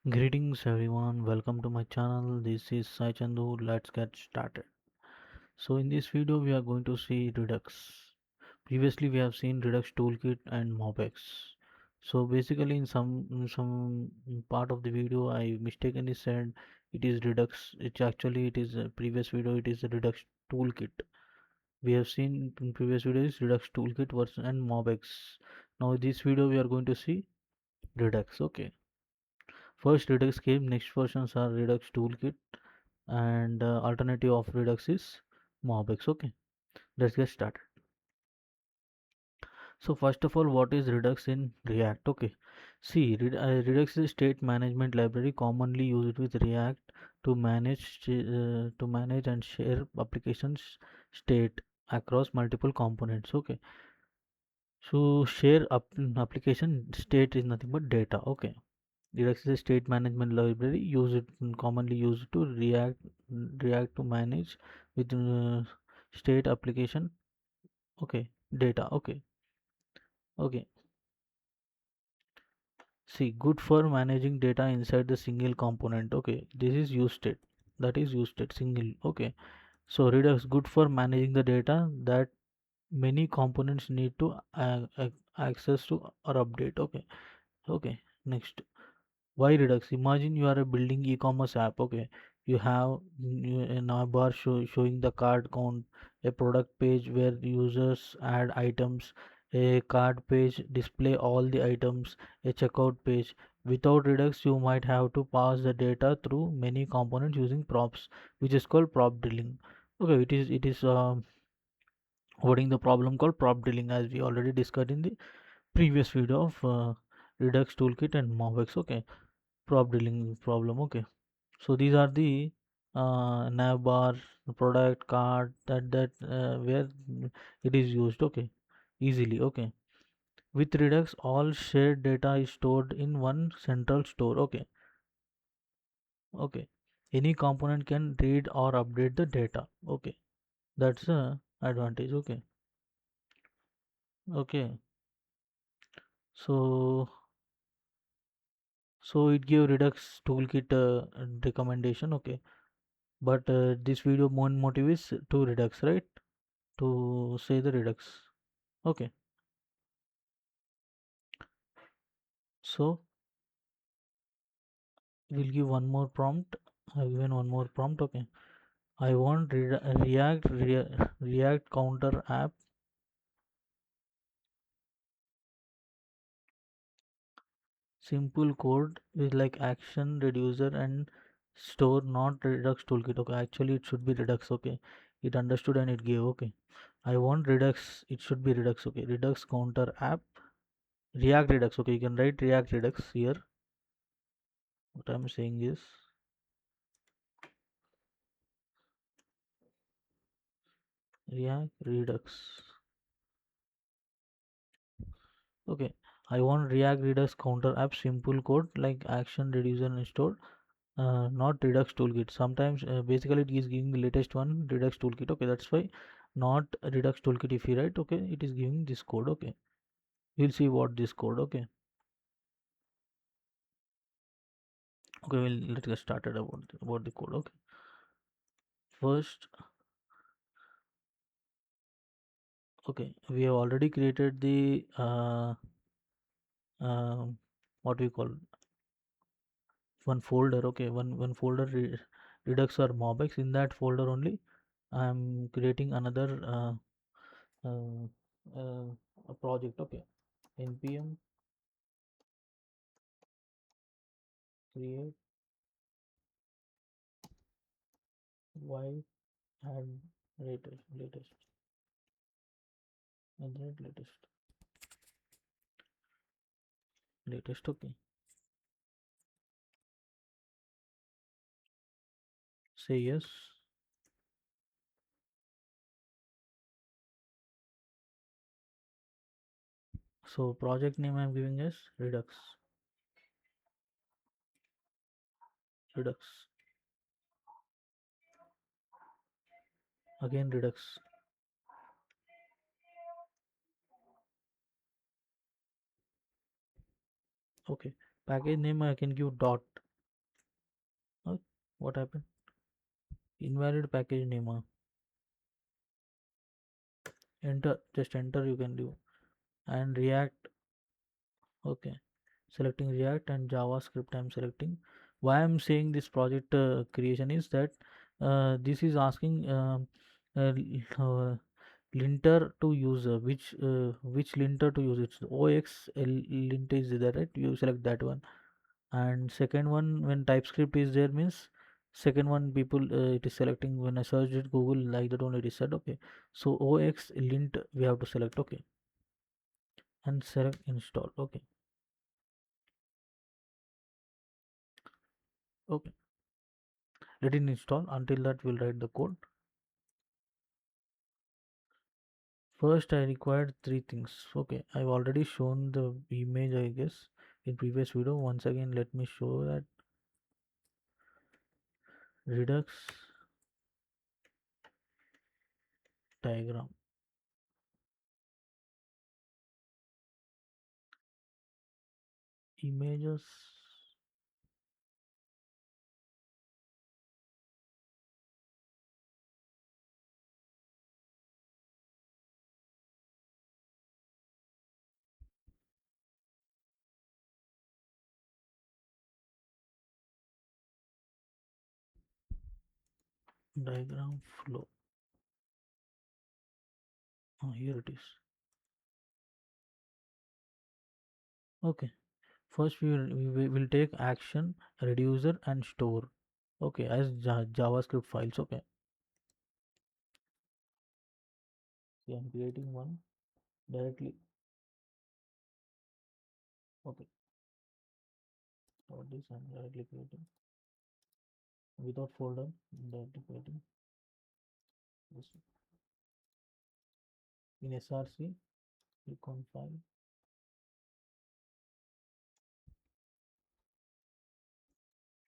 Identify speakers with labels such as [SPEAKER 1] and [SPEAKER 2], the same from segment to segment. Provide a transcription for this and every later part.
[SPEAKER 1] Greetings everyone, welcome to my channel. This is Sai Chandu. Let's get started. So in this video we are going to see Redux. Previously we have seen Redux toolkit and MobX. So basically in some part of the video I mistakenly said it is Redux. It is a previous video it is a Redux toolkit. We have seen in previous videos Redux toolkit version and MobX. Now in this video we are going to see Redux. Okay. First Redux came, next versions are Redux toolkit and alternative of Redux is MobX. Okay, let's get started. So first of all, what is Redux in React? Okay, see, Redux is a state management library commonly used with React to manage and share applications state across multiple components. Okay, so application state is nothing but data. Okay, Redux is a state management library commonly used to React to manage with state application. Okay, data. Okay, okay. See, good for managing data inside the single component. Okay, this is use state. That is use state single. Okay, so Redux good for managing the data that many components need to access to or update. Okay, okay. Next. Why Redux? Imagine you are building e-commerce app. Okay, you have a navbar showing the card count, a product page where users add items, a card page display all the items, a checkout page. Without Redux, you might have to pass the data through many components using props, which is called prop drilling. Okay, it is avoiding the problem called prop drilling as we already discussed in the previous video of Redux toolkit and MobX. Okay, prop drilling problem. Okay, so these are the nav bar, product card that where it is used. Okay, easily. Okay, with Redux all shared data is stored in one central store. Okay, okay, any component can read or update the data. Okay, that's a advantage. Okay, okay, so it gave Redux toolkit recommendation. Okay, but this video main motive is to Redux, right? To say the Redux. Okay, so we'll give one more prompt. I've given one more prompt. Okay, I want React counter app, simple code with like action reducer and store, not Redux toolkit. Okay, actually it should be Redux. Okay, it understood and it gave. Okay, I want Redux. It should be Redux. Okay, Redux counter app, React Redux. Okay, you can write React Redux here. What I'm saying is React Redux. Okay, I want React Redux counter app, simple code like action reducer and store, not Redux toolkit. Sometimes basically it is giving the latest one Redux toolkit. Okay, that's why not Redux toolkit. If you write, okay, it is giving this code. Okay, we'll see what this code. Okay, okay, let's get started about the code. Okay, first, okay, we have already created the what we call one folder. Okay, one folder Redux or MobX. In that folder only I'm creating another uh, uh, a project. Okay, npm create y add latest latest. Okay, say yes. So project name I'm giving is Redux, again Redux. Okay, package name I can give dot. What happened? Invalid package name. Enter, just enter you can do. And React, okay. Selecting React and JavaScript I'm selecting. Why I'm saying this project creation is that this is asking uh, uh, linter to user, which linter to use. It's linter is there, right? You select that one. And second one, when TypeScript is there means second one people it is selecting. When I searched it Google like that only it is said, okay. So OX lint we have to select, okay, and select install, okay. Okay, let it install. Until that we'll write the code. First I required three things. Okay, I've already shown the image I guess in previous video. Once again let me show that. Redux diagram, images, diagram flow. Here it is. Okay, first we will take action, reducer and store, okay, as JavaScript files, okay. See, I'm creating one directly, okay. So this I'm directly creating without folder, directly creating this in src. Click on file,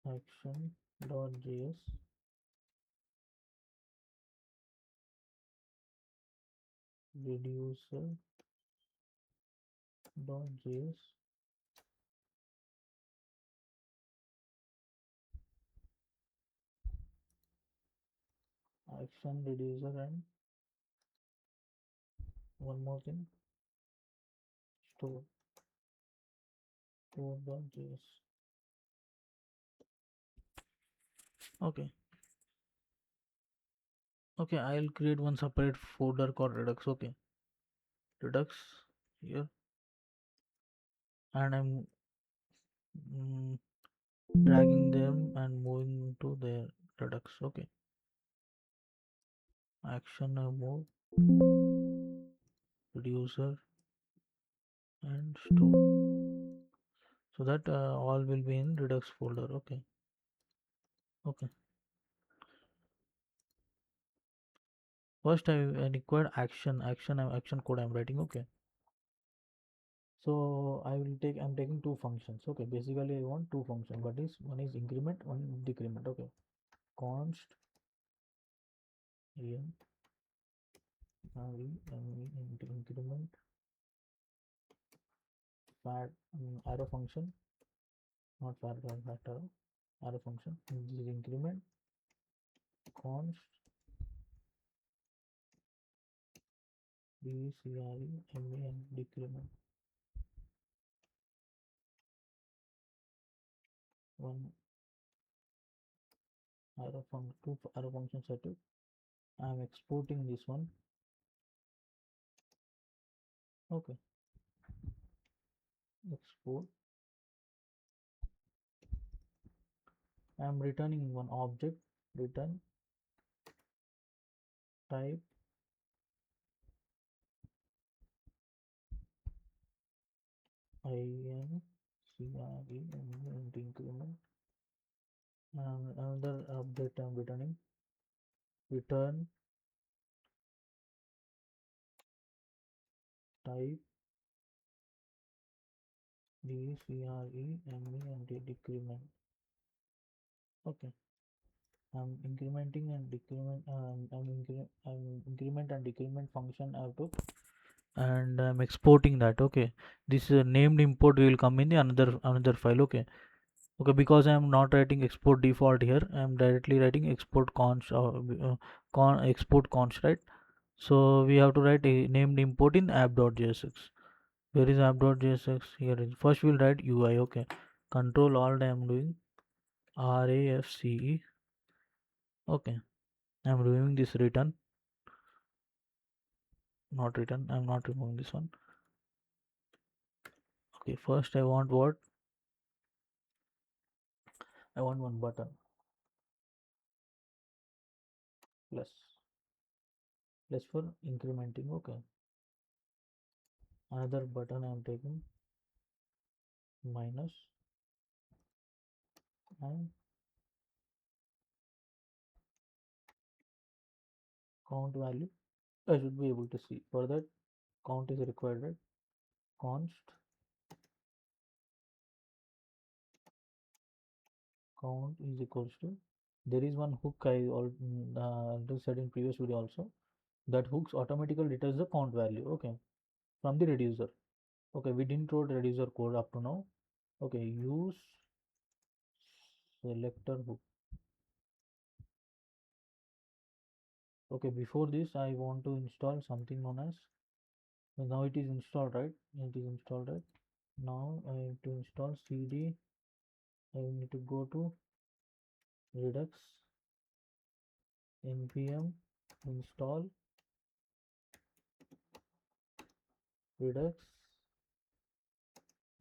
[SPEAKER 1] action.js, reducer.js, action reducer, and one more thing, store, store.js, okay. Okay, I'll create one separate folder called Redux, okay. Redux here, and I'm mm, dragging them and moving to their Redux, okay. Action move, reducer and store, so that all will be in Redux folder, okay. Okay, first I required action code I'm writing, okay. So I'm taking two functions, okay. Basically I want two functions, but is one is increment, one decrement, okay. Const in increment fat arrow function, not fat arrow function. This is increment const decrement, decrement, one arrow function, two arrow function set it. I am exporting this one, okay. Export. I am returning one object, return type increment. Another update I'm returning, return type decrement, okay. I'm incrementing and decrement, I'm increment and decrement function I took, and I'm exporting that, okay. This named import will come in the another file, okay. Okay, because I am not writing export default here, I am directly writing export const export const, right? So we have to write a named import in app.jsx. Where is app.jsx? Here is, first we'll write UI. Okay, control alt I am doing, RAFCE. Okay, I am removing this return, not return, I am not removing this one. Okay, first I want what? I want one button plus, plus for incrementing. Okay, another button I am taking minus, and count value I should be able to see. For that, count is required, right? Const count is equals to, there is one hook I said in previous video also, that hooks automatically returns the count value. Okay, from the reducer. Okay, we didn't wrote reducer code up to now. Okay, use selector hook. Okay, before this I want to install something known as, now it is installed, right? It is installed, right? Now I have to install cd. I need to go to Redux, npm install Redux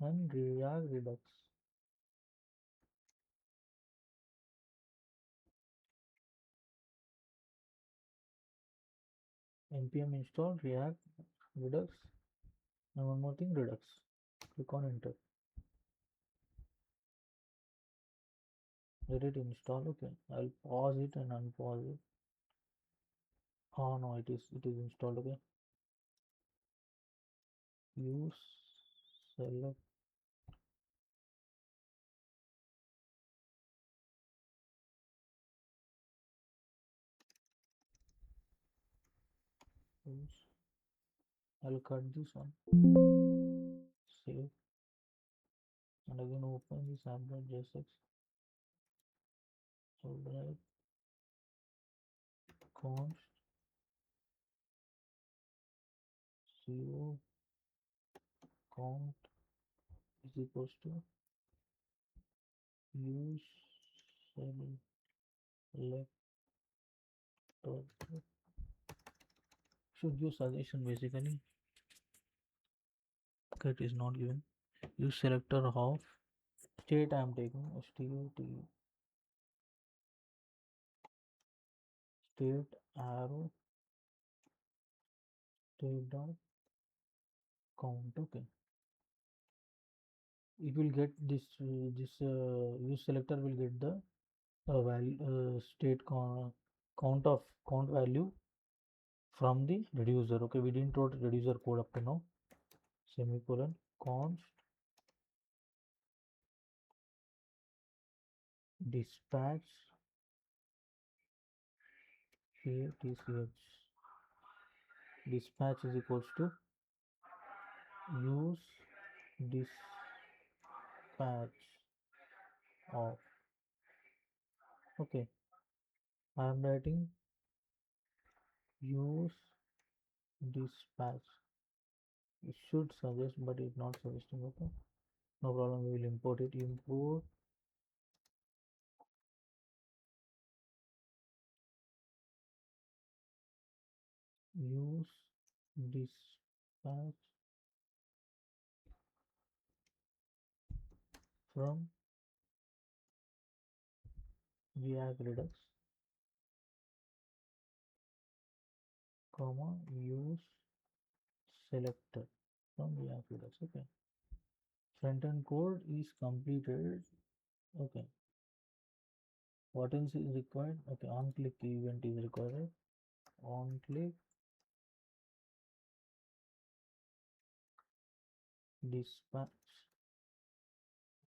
[SPEAKER 1] and React Redux. Npm install React Redux, and one more thing, Redux. Click on enter. Let it install. Okay, I'll pause it and unpause it. Oh no, it is installed. Okay, use select, use. I'll cut this one, save, and again open this app.jsx. Alright, const co count is equals to use select, should give suggestion basically. Okay, it is not given. Use selector of state. I am taking state, state arrow state dot count. Okay, it will get this use selector will get the value state count value from the reducer. Okay, we didn't wrote reducer code up to now. Semicolon const dispatch tch, dispatch is equals to use dispatch of. Okay, I am writing use dispatch. It should suggest, but it's not suggesting. Okay, no problem, we will import it. Import use dispatch from React Redux, comma use selector from React Redux. Okay, front end code is completed. Okay, what else is required? Okay, on click event is required. On click dispatch,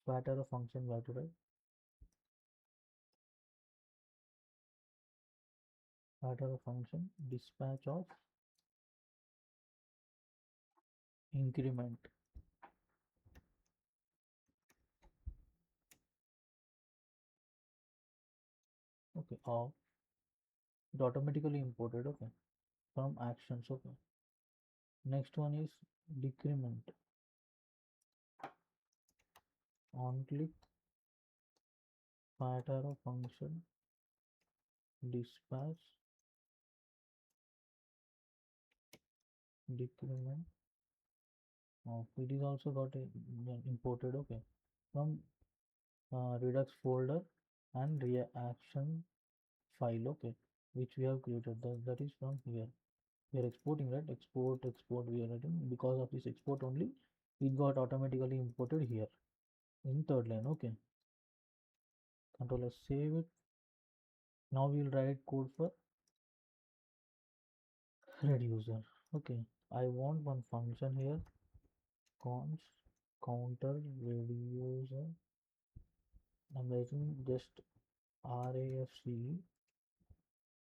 [SPEAKER 1] pattern of function we have to write. Pattern of function dispatch of increment. Okay, it automatically imported, okay, from actions, okay. Next one is decrement. On click fat arrow function dispatch decrement. It is also got imported, okay, from Redux folder and reaction file, okay, which we have created. That is from here. We are exporting, right? Export we are writing. Because of this export only, it got automatically imported here in third line, okay. Control S, save it. Now we will write code for reducer, okay. I want one function here, const counter reducer. I'm writing just RAFC,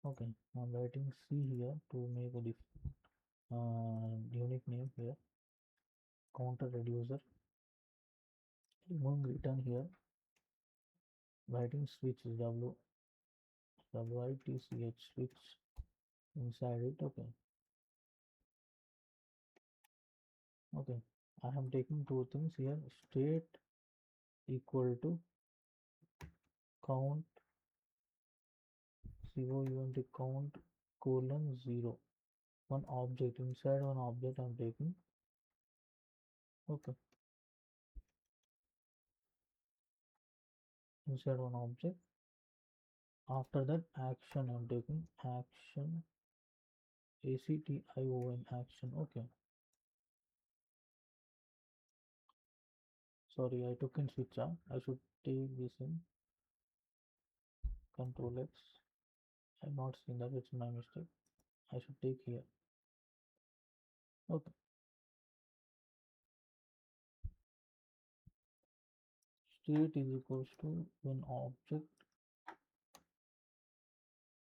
[SPEAKER 1] okay. I'm writing C here to make a unique name here, counter reducer. Remove return here, writing switch WITCH switch inside it, okay. Okay, I am taking two things here, state equal to count count colon 0, one object. Inside one object I'm taking, okay, inside one object. After that action I'm taking, action ACTION action, okay. Sorry, I took in switch up. I should take this in control X. I'm not seeing that, it's my mistake. I should take here, okay. State is equals to when object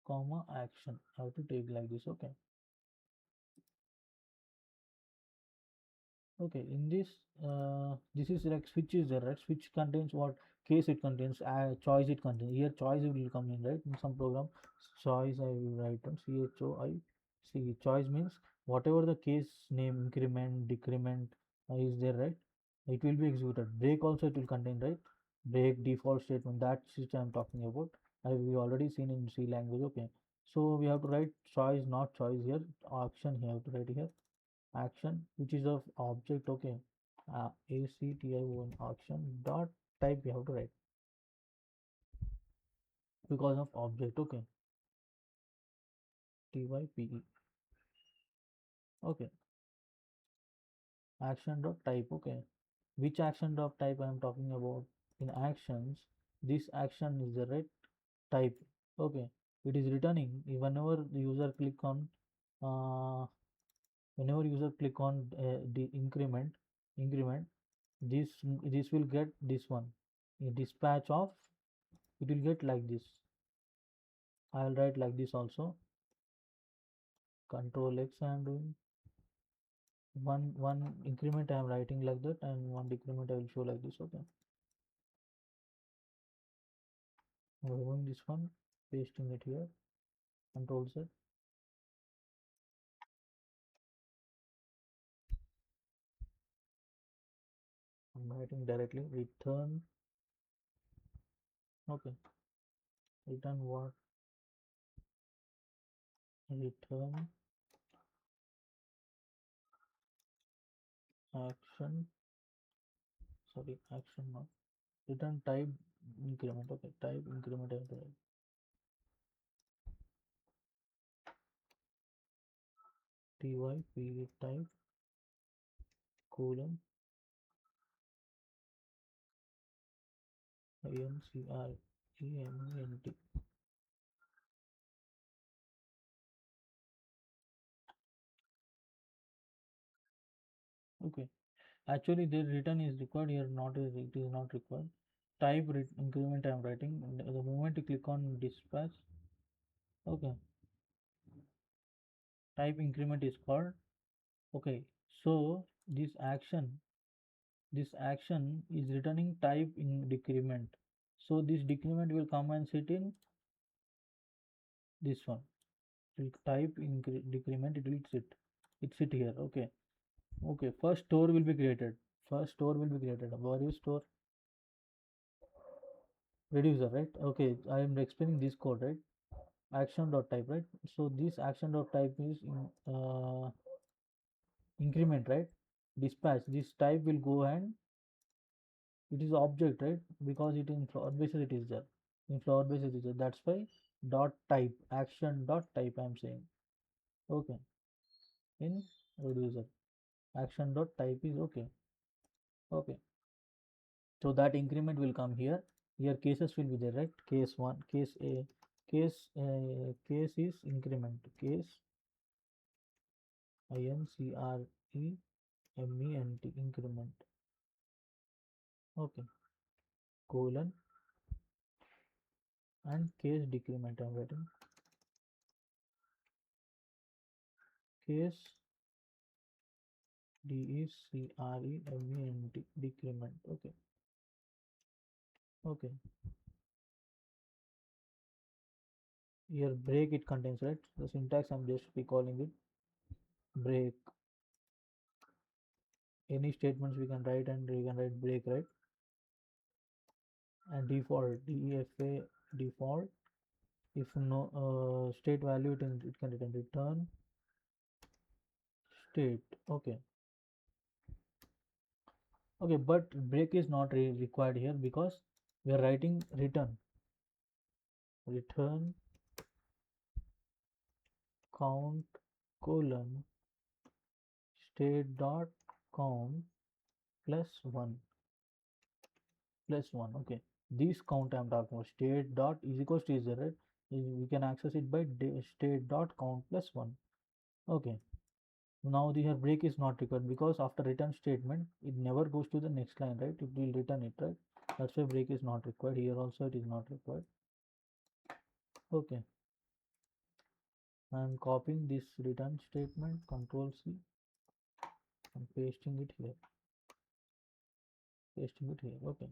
[SPEAKER 1] comma action. I have to take like this, okay. Okay, in this this is like switch is there, right? Switch contains what case it contains, choice it contains. Here choice will come in, right? In some program, choice I will write on CHOIC. Choice means whatever the case name, increment, decrement is there, right? It will be executed. Break also it will contain, right? Break default statement. That which I am talking about. We already seen in C language. Okay, so we have to write choice, not choice here. Action here, have to write here action, which is of object, okay. ACTION action dot type we have to write because of object, okay. TYPE, okay. Action dot type, okay. Which action dot type I am talking about? In actions, this action is the right type, okay. It is returning whenever the user click on uh, whenever user click on the increment, this will get this one, a dispatch of, it will get like this. I'll write like this also. Control X I am doing. One increment I am writing like that, and one decrement I will show like this, okay. I'm removing this one, pasting it here. Control Z. I'm writing directly return, okay. Return what? Return action, sorry, action not. Return type increment, okay. Type increment I have to write. TYP type colon INCREMENT. Okay, actually the return is required here, not it is not required. Type increment I am writing. The moment you click on dispatch, okay, type increment is called, okay. So this action is returning type in decrement. So this decrement will come and sit in this one. Will type decrement, it will sit. It sit here. Okay. Okay. First store will be created. First store will be created. Where is store? Reducer, right? Okay. I am explaining this code, right? Action dot type, right? So this action dot type is increment, right? Dispatch. This type will go and it is object, right? Because it in flower basis it is there. In flower basis it is there. That's why dot type action dot type I'm saying. Okay. In reducer action dot type is okay. Okay. So that increment will come here. Here cases will be there, right? Case one, case A, case is increment. Case INCREMENT increment. Okay. Colon and case decrement I'm writing. Case DECREMENT decrement. Okay. Okay. Here break it contains, right? The syntax I'm just recalling it. Break. Any statements we can write and we can write break, right? And default DEFA default. If no state value, it can return state. Okay. Okay, but break is not required here because we are writing return count colon state dot count plus one. Okay, this count I'm talking about state dot is equals to zero, right? We can access it by state dot count plus one. Okay, now the here break is not required because after return statement it never goes to the next line, right? It will return it, right? That's why break is not required. Here also it is not required. Okay, I'm copying this return statement, control C, and pasting it here. Okay,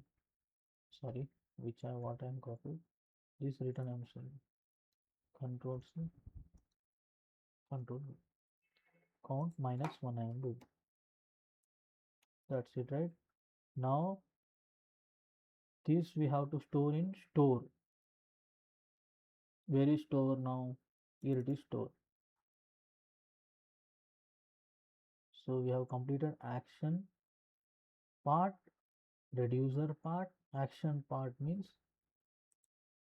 [SPEAKER 1] sorry, which I what I'm copied. This return I'm saying control C, control V. Count minus one I am doing. That's it, right? Now this we have to store in store. Where is store now? Here it is store. So we have completed action part, reducer part. Action part means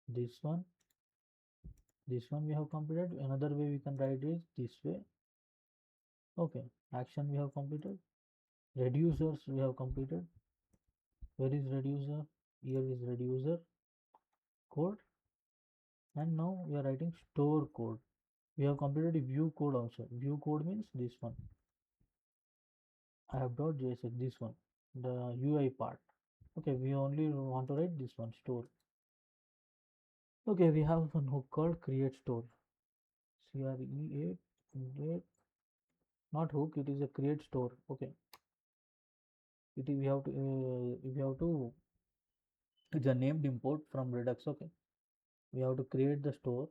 [SPEAKER 1] this one. This one we have completed. Another way we can write is this way. Okay. Action we have completed. Reducers we have completed. Where is reducer? Here is reducer code. And now we are writing store code. We have completed a view code also. View code means this one. I have .js this one. The UI part. Okay, we only want to write this one store. Okay, we have one hook called create store. CREA, not hook, it is a create store. Okay, it is, it's a named import from Redux. Okay, we have to create the store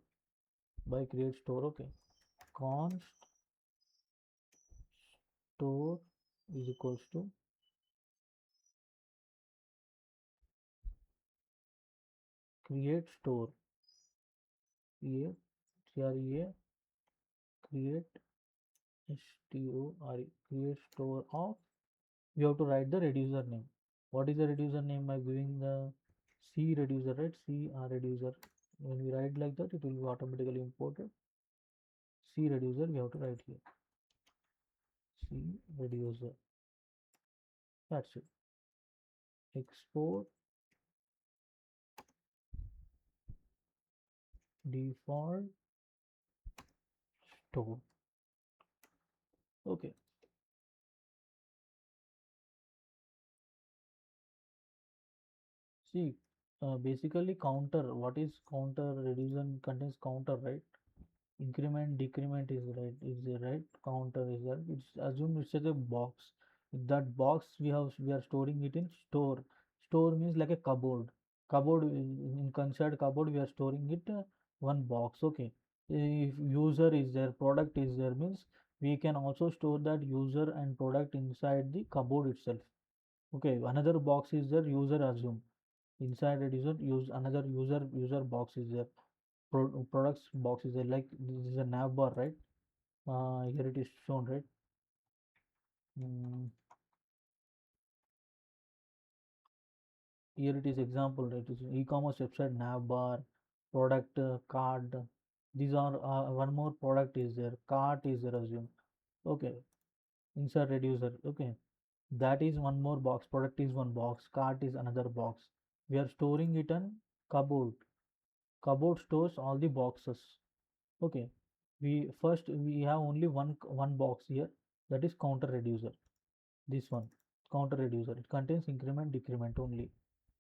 [SPEAKER 1] by create store. Okay, const store is equals to create store. Create CREA create store create store of. We have to write the reducer name. What is the reducer name? By giving the C reducer, right? C R reducer. When we write like that, it will be automatically imported. C reducer we have to write here. C reducer. That's it. Export default store. Okay. See, basically counter. What is counter? Reducer contains counter, right? Increment decrement is right, is the right, counter is that, it's assumed it's a box. That box we are storing it in store. Store means like a cupboard. Cupboard in inside cupboard we are storing it one box. Okay, If user is there, product is there, means we can also store that user and product inside the cupboard itself. Okay, another box is there, user assume. Inside it is use another user box is there. Products box is there, like this is a nav bar, right? Here it is shown, right? Mm, Here it is example, right? It is e-commerce website nav bar, product card. These are one more product is there, cart is there, assume. Okay, insert reducer. Okay, that is one more box. Product is one box, cart is another box. We are storing it in cupboard. Cupboard stores all the boxes. Okay, we have only one box here, that is counter reducer. This one, counter reducer, it contains increment decrement only.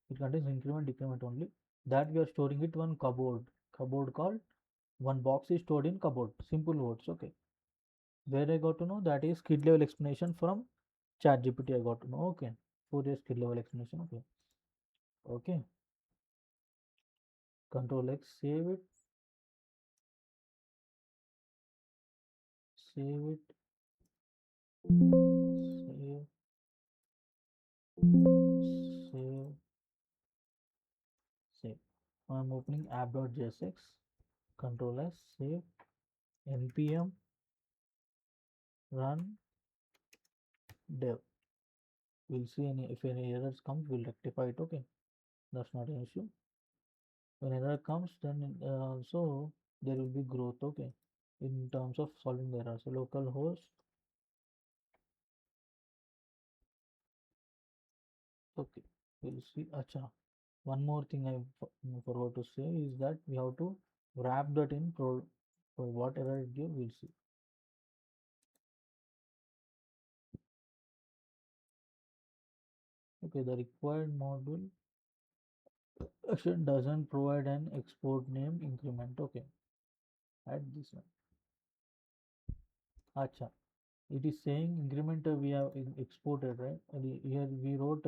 [SPEAKER 1] It contains increment decrement only, that we are storing it one cupboard called, one box is stored in cupboard, simple words. Okay, where I got to know, that is skid level explanation from chat gpt I got to know. Okay, for a skid level explanation. Okay. Okay, control x, save it, save it, save, save, save. I'm opening app.jsx, control s, save, npm run dev. We'll see if any errors comes, we'll rectify it. Okay, that's not an issue. When error comes, then also there will be growth. Okay, in terms of solving the error. So localhost. Okay, we'll see. Acha. One more thing I forgot to say is that we have to wrap that in for what error it gives. We'll see. Okay, the required module action doesn't provide an export name increment. Okay, add this one. Acha. It is saying increment we have exported, right? Here we wrote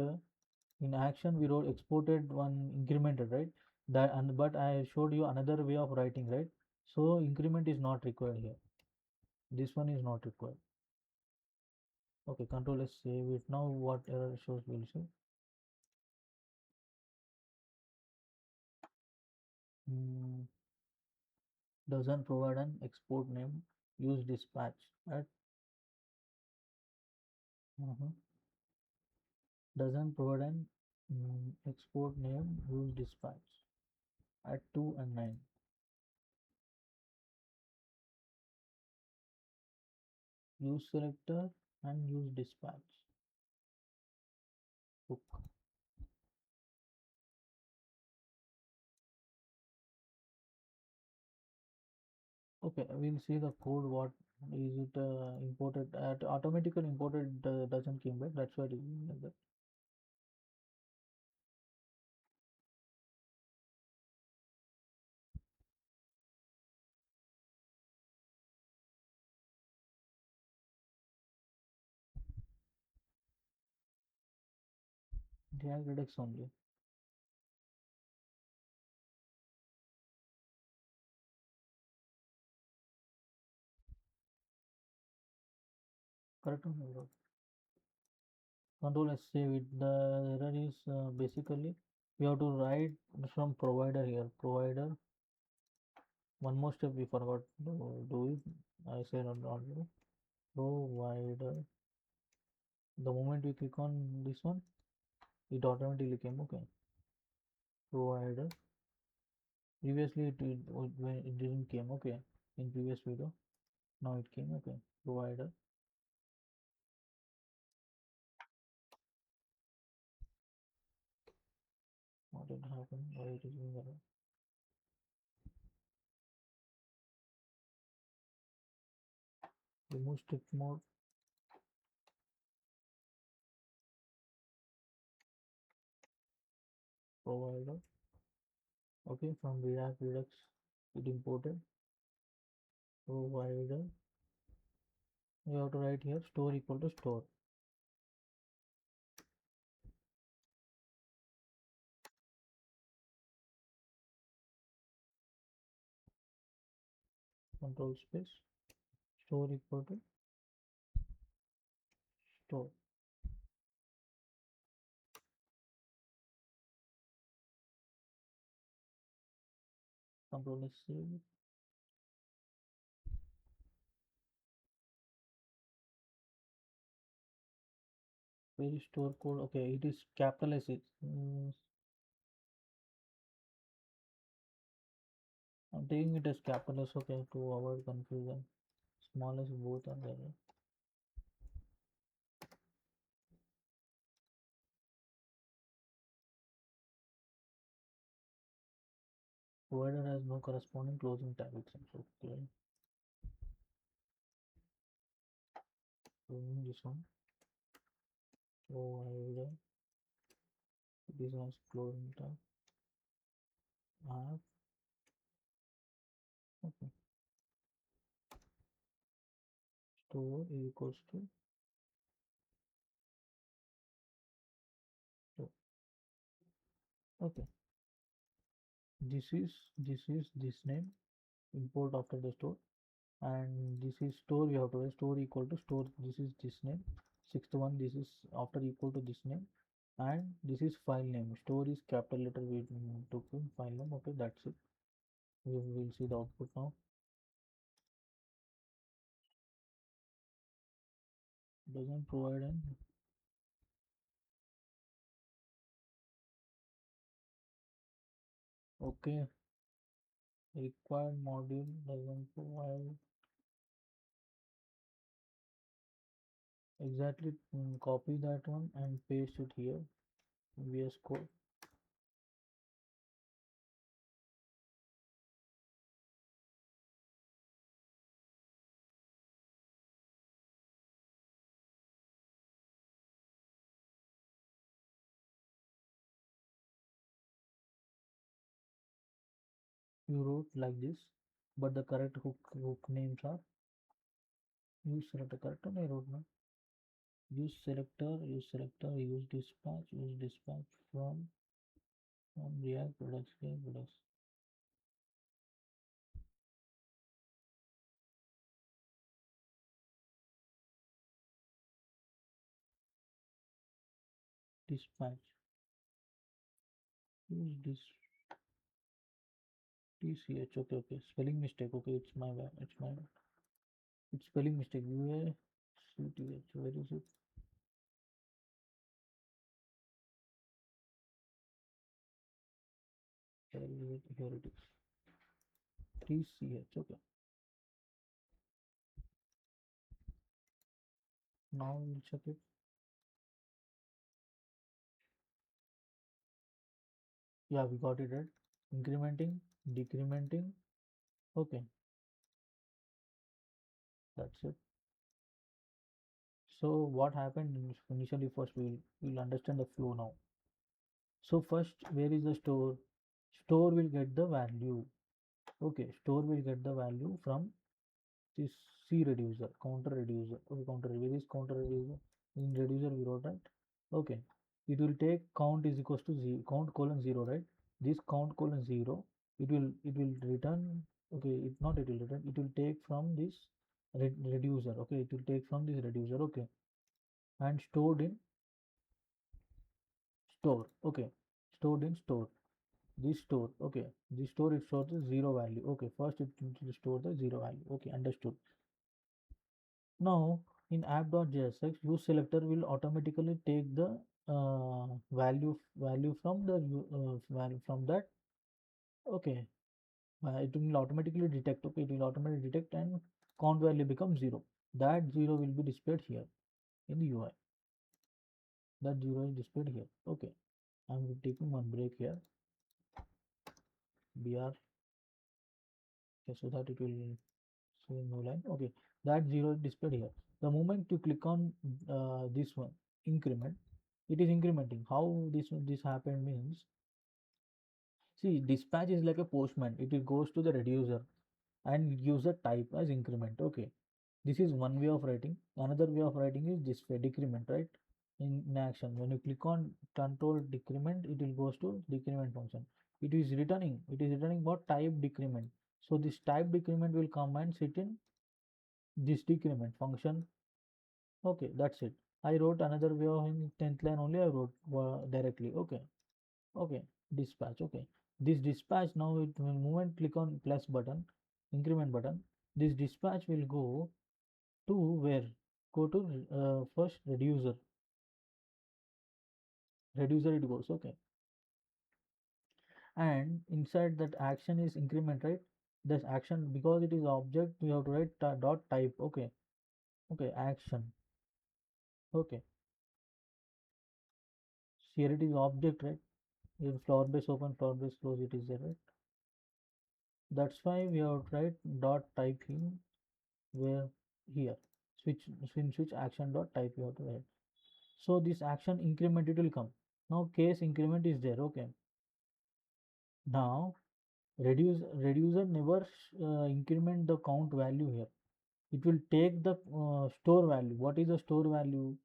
[SPEAKER 1] in action we wrote exported one incremented, right? That, and but I showed you another way of writing, right? So increment is not required here. This one is not required. Okay, control S, save it. Now what error shows will see. Mm, doesn't provide an export name, use dispatch, right? Mhm. Doesn't provide an export name, use dispatch at 2 and 9. Use selector and use dispatch. Hook. Okay, we'll see the code. What is it imported? Automatically imported doesn't came back. That's why it is like that. React Redux only. Correct or not? Control S, save it. The error is basically we have to write from provider here. Provider. One more step we forgot to do it. I said not do. Provider. The moment we click on this one, it automatically came. Okay. Provider. Previously when it didn't came. Okay. In previous video. Now it came. Okay. Provider. What did happen? Why it is being error? Remove strict mode. Provider. Okay. From React Redux, it imported. Provider. We have to write here store equal to store. control space store equal to store. Control is save. Where is store code? Okay, it is capitalized. I'm taking it as capitalized, okay, to avoid confusion. Smallest both are there. Provided has no corresponding closing tag. It seems okay. This one. Provided this has closing tag. Have okay. Store is equals to store. Okay. This name import after the store, and this is store. We have to write store equal to store. This is this name. Sixth one. This is after equal to this name, and this is file name. Store is capital letter. We took in file name. Okay, that's it. We will see the output now. Doesn't provide an okay. Required module doesn't provide exactly. Copy that one and paste it here. VS Code. You wrote like this, but the correct hook names are use selector. Correct one I wrote now. Use dispatch from React Redux. Dispatch. Use this TCH. Okay. Spelling mistake. Okay, it's my bad. It's spelling mistake. UACTH. Where is it? Here it is. TCH. Okay. Now we'll check it. Yeah, we got it right. Incrementing, decrementing. Okay, that's it. So what happened initially? First, we'll understand the flow now. So first, where is the store? Store will get the value. Okay, store will get the value from this C reducer, counter reducer. Okay, counter. Where is counter reducer? In reducer we wrote that. Okay, it will take count is equals to zero, count colon zero, right? This count colon zero, it will return. Okay, it will return. It will take from this reducer. Okay, it will take from this reducer. Okay, and stored in store. Okay, stored in store. This store. Okay, this store it stores the zero value. Okay, first it will store the zero value. Okay, understood. Now in app.jsx, use selector will automatically take the value from the value from that. Okay, it will automatically detect. Okay, it will automatically detect and count value becomes zero. That zero will be displayed here in the UI. That zero is displayed here. Okay, I'm taking one break here. Br, okay, so that it will say no line. Okay, that zero is displayed here. The moment you click on this one increment, it is incrementing. How this happened means, see, dispatch is like a postman. It goes to the reducer and gives a type as increment. Okay, this is one way of writing. Another way of writing is this way, decrement, right? In action, when you click on control decrement, it will goes to decrement function. It is returning what type decrement. So this type decrement will come and sit in this decrement function. Okay, that's it. I wrote another way of in 10th line only. I wrote directly. Okay, okay, dispatch. Okay, this dispatch now it when moment click on plus button, increment button. This dispatch will go to where? Go to first reducer. Reducer it goes. Okay, and inside that action is increment, right? This action because it is object we have to write dot type. Okay, okay, action. Okay, here it is object, right? In flower base open, flower base close, it is there, right? That's why we have to write dot type in where here switch action dot type you have to write. So this action increment it will come. Now case increment is there. Okay, now reducer never increment the count value here. It will take the store value. What is the store value?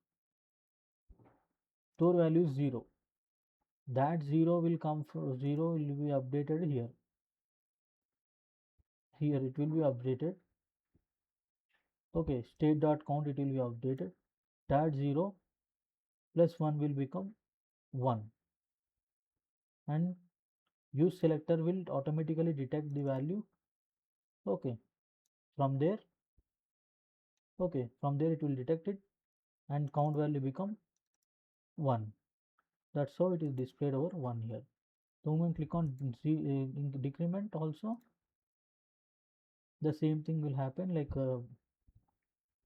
[SPEAKER 1] Store value is 0. That 0 will come from 0 will be updated here. Here it will be updated. Okay, state dot count it will be updated. That 0 plus 1 will become 1, and use selector will automatically detect the value. Okay, from there, okay, from there it will detect it, and count value become 1. That's how it is displayed over 1 here. The moment click on in the decrement also, the same thing will happen, like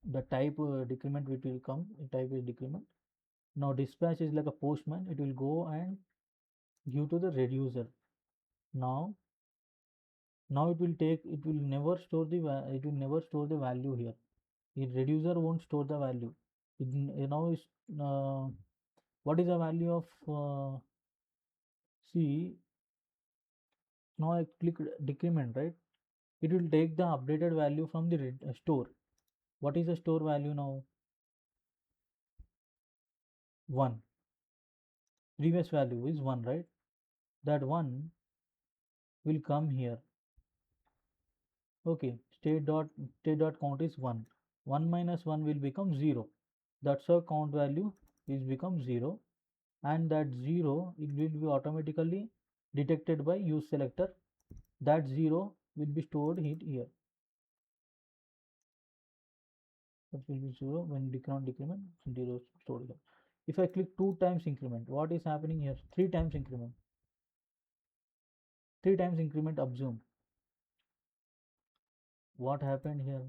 [SPEAKER 1] the type decrement which will come, type is decrement. Now dispatch is like a postman, it will go and give to the reducer. Now it will take, it will never store the it will never store the value here. The reducer won't store the value. It now is uh, what is the value of see, now I click decrement, right? It will take the updated value from the store. What is the store value now? 1. Previous value is 1, right? That 1 will come here. Okay, state dot count is 1. 1 minus 1 will become 0. That's how count value is become 0, and that 0 it will be automatically detected by use selector. That 0 will be stored here. That will be 0 when decrement 0 stored here. If I click 2 times increment, what is happening here? 3 times increment. 3 times increment assume. What happened here?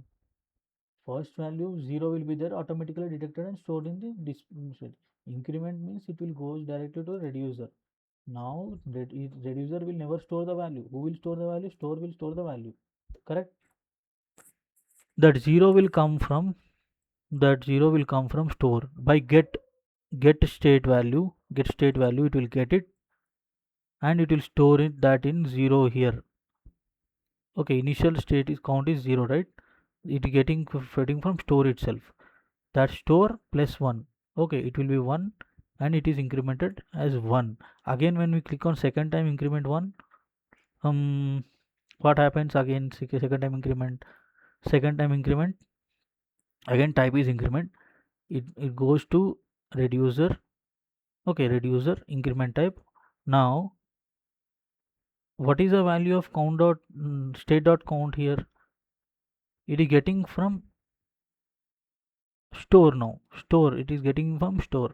[SPEAKER 1] First value 0 will be there, automatically detected and stored in the display. Increment means it will go directly to reducer. Now reducer will never store the value. Who will store the value? Store will store the value. Correct? That 0 will come from store by get state value, it will get it, and it will store it that in 0 here. Okay, initial state is count is 0, right? It getting fetting from store itself. That store plus 1. Okay, it will be 1, and it is incremented as 1. Again when we click on second time increment 1, what happens again? Second time increment, again type is increment. It goes to reducer. Okay, reducer increment type. Now what is the value of count dot state dot count here? It is getting from store. Now store, it is getting from store.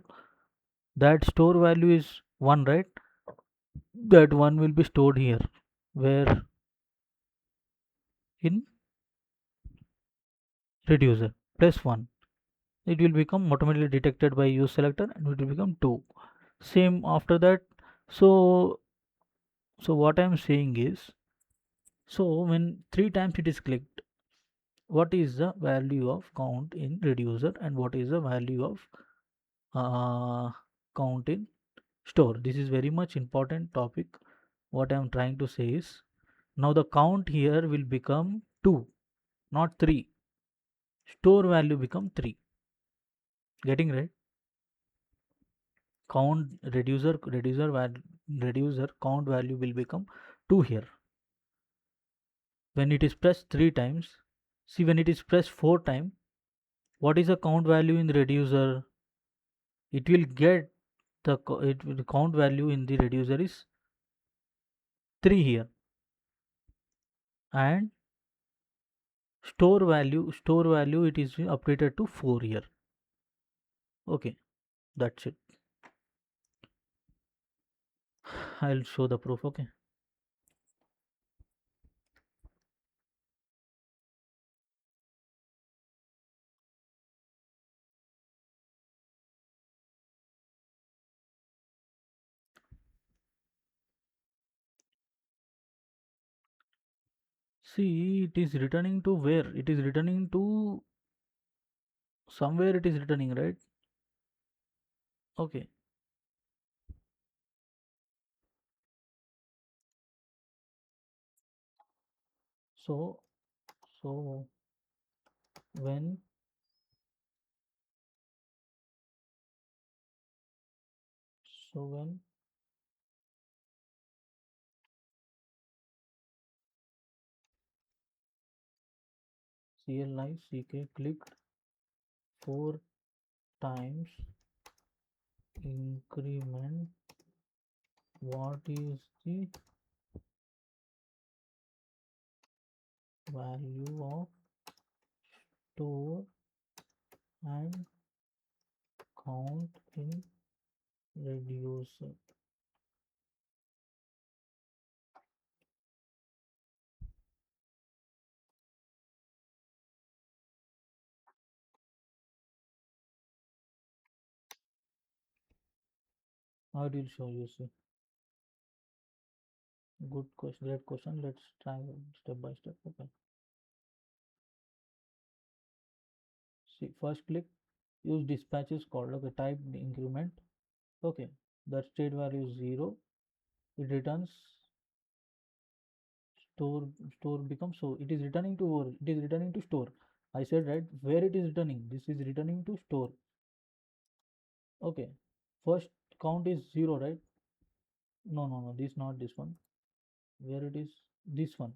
[SPEAKER 1] That store value is 1, right? That 1 will be stored here, where in reducer plus 1. It will become automatically detected by use selector, and it will become 2. Same after that. So so what I am saying is, so when 3 times it is clicked, what is the value of count in reducer, and what is the value of uh, count in store? This is very much important topic. What I am trying to say is, now the count here will become 2, not 3. Store value become 3. Getting right? Count reducer count value will become 2 here. When it is pressed 3 times, see, when it is pressed 4 times, what is the count value in the reducer? It will get the count value in the reducer is 3 here, and store value it is updated to 4 here. Okay, that's it. I'll show the proof. Okay, see, it is returning to where? It is returning to somewhere, it is returning, right? Okay, so so when when CLI CK clicked 4 times, increment what is the value of store and count in reducer. I will show you. See, good question, great question. Let's try step by step. Okay, see, first click, use dispatches called. Okay, type the increment. Okay, that state value is 0. It returns store. Store becomes, so it is returning to, or it is returning to store. I said, right, where it is returning, this is returning to store. Okay, first count is 0, right? No, this not this one. Where it is, this one,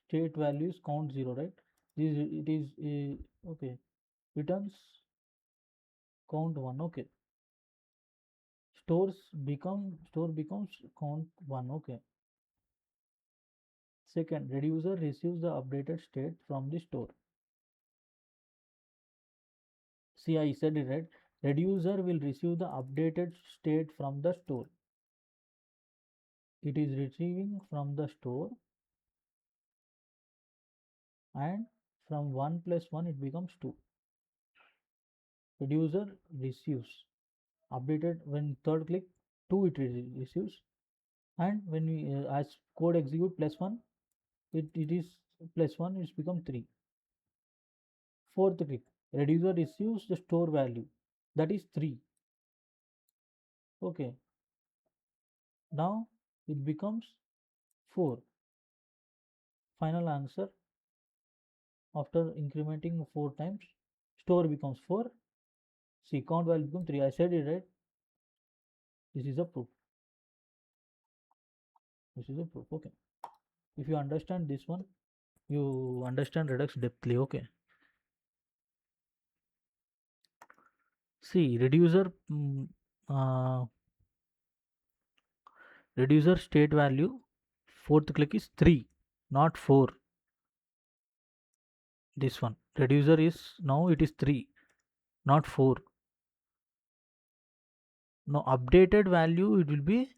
[SPEAKER 1] state values count 0, right? This it is okay, returns count 1. Okay, store becomes count 1. Okay, second, reducer receives the updated state from the store. See, I said it right. Reducer will receive the updated state from the store. It is receiving from the store, and from 1 plus 1 it becomes 2. Reducer receives updated, when third click 2 it receives, and when we as code execute plus 1, it is plus 1, it's become 3. Fourth click, reducer receives the store value, that is 3. Okay, now it becomes 4. Final answer, after incrementing 4 times, store becomes 4. See, count value becomes 3. I said it right. This is a proof. This is a proof. Okay, if you understand this one, you understand Redux depthly. Okay, see, uh, reducer state value, fourth click is 3, not 4. This one, reducer is, now it is 3, not 4. Now updated value, it will be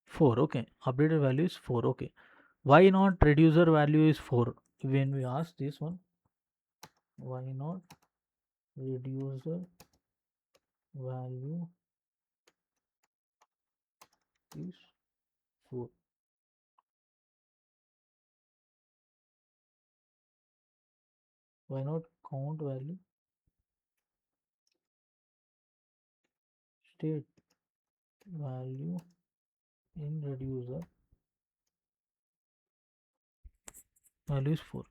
[SPEAKER 1] 4. Okay, updated value is 4. Okay, why not reducer value is 4? When we ask this one, why not reducer value is 4? Why not count value, state value in reducer value is 4?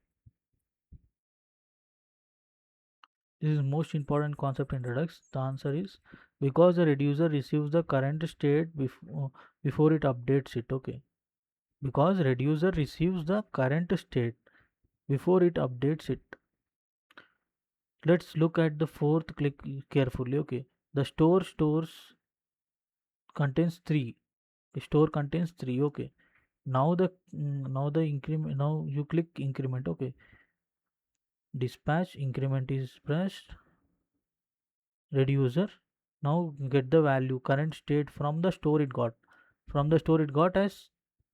[SPEAKER 1] This is most important concept in Redux. The answer is because the reducer receives the current state before it updates it. Okay, because reducer receives the current state before it updates it. Let's look at the fourth click carefully. Okay, the stores contains three. The store contains three. Okay, now the increment. Now you click increment. Okay, dispatch increment is pressed. Reducer now get the value current state from the store it got. From the store it got as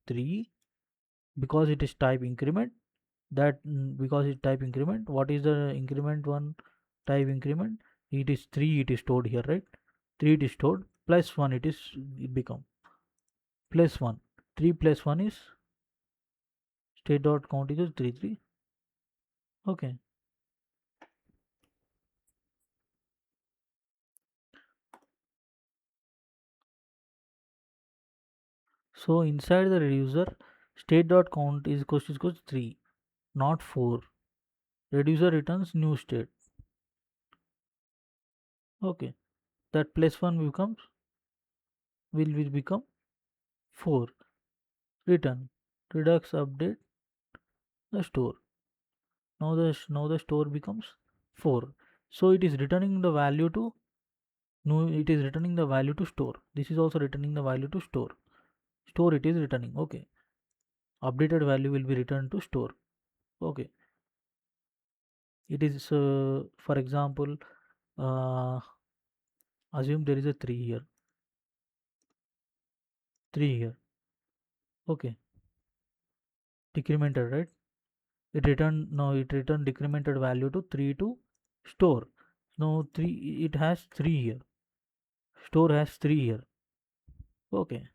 [SPEAKER 1] 3 because it is type increment. Because it type increment, what is the increment one type increment? It is 3, it is stored here, right? 3 it is stored, plus 1 it become plus 1. 3 plus 1 is state dot count is 3 3. Okay, so inside the reducer, state dot count is equals 3, not 4. Reducer returns new state. Okay, that plus 1 becomes will become 4. Return redux update the store. Now the store becomes 4. So it is returning the value to no, it is returning the value to store. This is also returning the value to store. Store it is returning. Okay, updated value will be returned to store. Okay, it is for example, assume there is a 3 here, 3 here. Okay, decremented, right? It returned decremented value to 3 to store. Now 3, it has 3 here. Store has 3 here. Okay,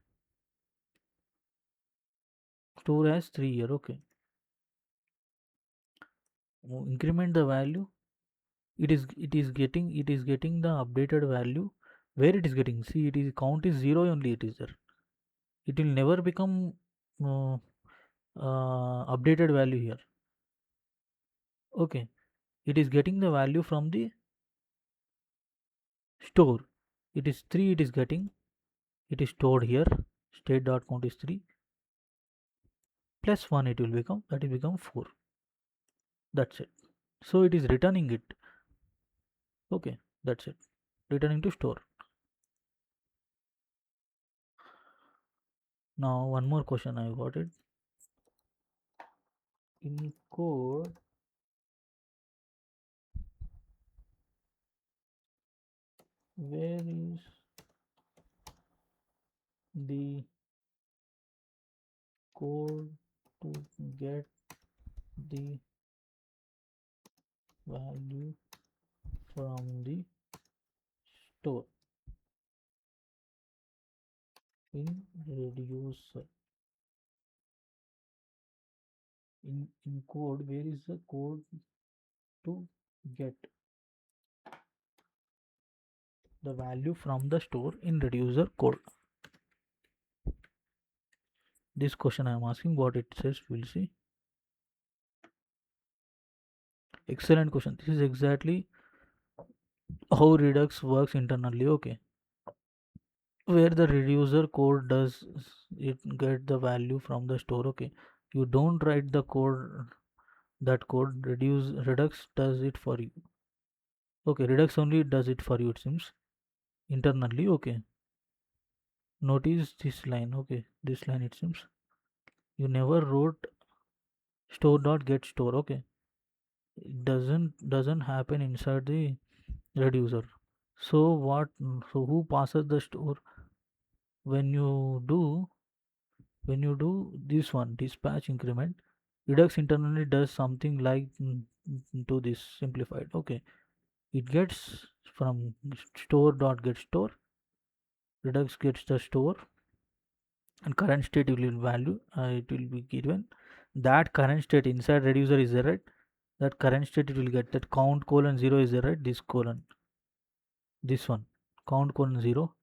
[SPEAKER 1] store has 3 here. Okay, increment the value. It is getting the updated value. Where it is getting? See, it is count is 0 only. It is there. It will never become uh, updated value here. Okay, it is getting the value from the store. It is 3. It is getting. It is stored here. State dot count is 3 plus 1. It will become, that will become 4. That's it. So it is returning it. Okay, that's it. Returning to store. Now one more question I got it. In code, where is the code to get the value from the store? In reducer, in code, where is the code to get the value from the store in reducer code? This question I am asking, what it says, we'll see. Excellent question. This is exactly how Redux works internally. Okay, where the reducer code does it get the value from the store. Okay, you don't write the code, that code reduce Redux does it for you. Okay, Redux only does it for you, it seems, internally. Okay, notice this line. Okay, this line, it seems you never wrote store dot get store. Okay, it doesn't happen inside the reducer. So what? So who passes the store when you do this one dispatch increment? Redux internally does something like to this simplified. Okay, it gets from store dot get store. Redux gets the store and current state will value. It will be given that current state inside reducer is there, right? That current state it will get that count colon 0 is there, right? This colon, this one, count colon 0.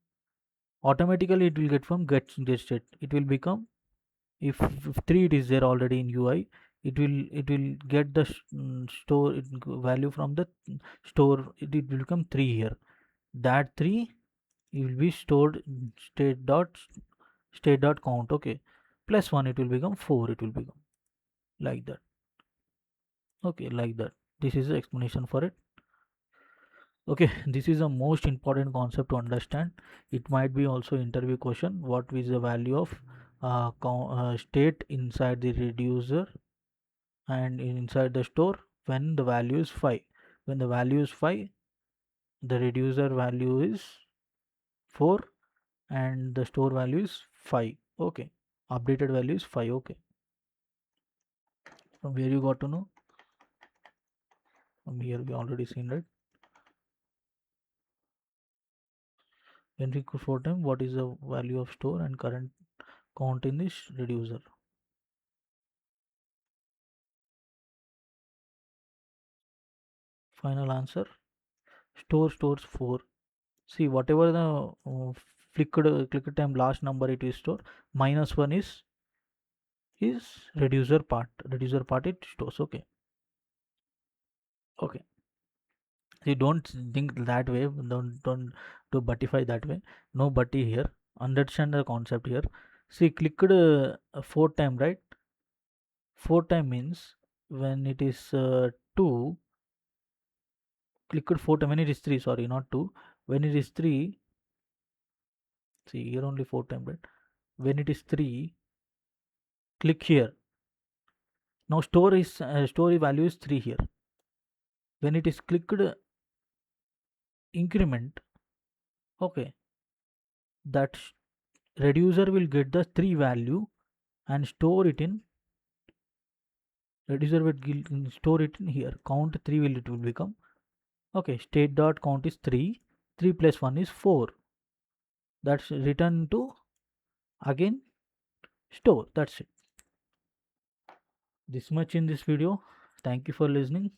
[SPEAKER 1] Automatically it will get from get state. It will become, if 3 it is there already in UI, it will get the store value from the store. It will become 3 here. That 3 will be stored state dot count. Okay, plus 1 it will become 4, it will become like that. Okay, like that. This is the explanation for it. Okay, this is the most important concept to understand. It might be also interview question. What is the value of state inside the reducer and inside the store when the value is 5? When the value is 5, the reducer value is 4 and the store value is 5. Okay, updated value is 5. Okay, from where you got to know? From here we already seen, right? When we go for time, what is the value of store and current count in this reducer? Final answer, store stores 4. See, whatever the click time last number it is store, minus 1 is reducer part it stores. Okay, okay. See, don't think that way, don't do buttify that way. No butty here. Understand the concept here. See, clicked 4 time, right? 4 time means when it is 2, clicked 4 time when it is 3, sorry, not 2. When it is 3, see here only 4 time, right? When it is 3, click here. Now store value is 3 here. When it is clicked increment, okay, that reducer will get the 3 value and store it in reducer will store it in here. Count 3 will it will become, okay, state dot count is 3. 3 plus 1 is 4. That's return to again store. That's it. This much in this video. Thank you for listening.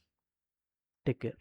[SPEAKER 1] Take care.